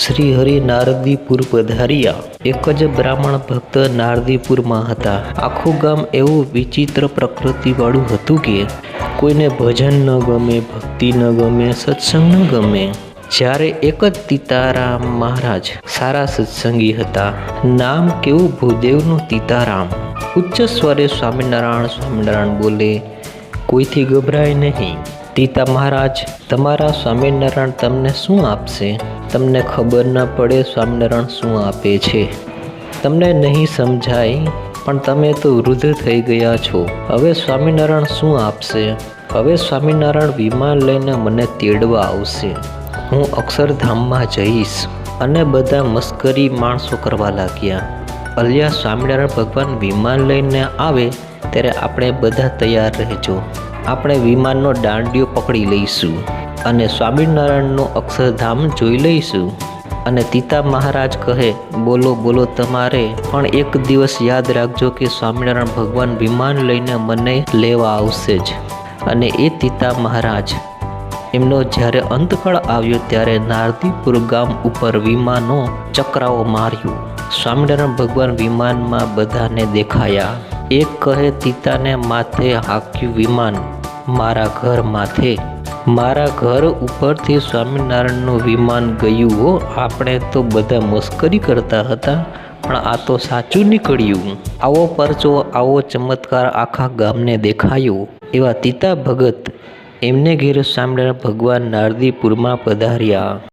શ્રી હરિ નારદીપુર પધાર્યા. એક જ બ્રાહ્મણ ભક્ત નારદીપુરમાં હતા. આખું ગામ એવું વિચિત્ર પ્રકૃતિવાળું હતું કે કોઈને ભજન ન ગમે, ભક્તિ ન ગમે, સત્સંગ ન ગમે. જ્યારે એક જ તીતારામ મહારાજ સારા સત્સંગી હતા. નામ કેવું ભૂદેવનું તીતારામ. ઉચ્ચ સ્વરે સ્વામિનારાયણ સ્વામિનારાયણ બોલે, કોઈથી ગભરાય નહીં. તીતા મહારાજ, તમારા સ્વામિનારાયણ તમને શું આપશે? તમને ખબર ન પડે સ્વામિનારાયણ શું આપે છે. તમને નહીં સમજાય, પણ તમે તો વૃદ્ધ થઈ ગયા છો. હવે સ્વામિનારાયણ શું આપશે? હવે સ્વામિનારાયણ વિમાન લઈને મને તેડવા આવશે. હું અક્ષરધામમાં જઈશ. અને બધા મસ્કરી માણસો કરવા લાગ્યા. અલ્યા, સ્વામિનારાયણ ભગવાન વિમાન લઈને આવે ત્યારે આપણે બધા તૈયાર રહેજો. આપણે વિમાનનો દાંડિયો પકડી લઈશું અને સ્વામિનારાયણનું અક્ષરધામ જોઈ લઈશું. અને તીતા મહારાજ કહે, બોલો બોલો, તમારે પણ એક દિવસ યાદ રાખજો કે સ્વામિનારાયણ ભગવાન વિમાન લઈને મને લેવા આવશે જ. અને એ તીતા મહારાજ એમનો જ્યારે અંતકાળ આવ્યો ત્યારે નારદીપુર ગામ ઉપર વિમાનો ચક્રાઓ માર્યું. સ્વામિનારાયણ ભગવાન વિમાનમાં બધાને દેખાયા. એક કહે, તીતાને માથે હાંક્યું વિમાન મારા ઘર માથે. મારા ઘર ઉપરથી સ્વામિનારાયણનું વિમાન ગયું હો. આપણે તો બધા મસ્કરી કરતા હતા, પણ આ તો સાચું નીકળ્યું. આવો પરચો, આવો ચમત્કાર આખા ગામને દેખાયો. એવા તીતા ભગત એમને ઘેર સ્વામિનારાયણ ભગવાન નારદીપુરમાં પધાર્યા.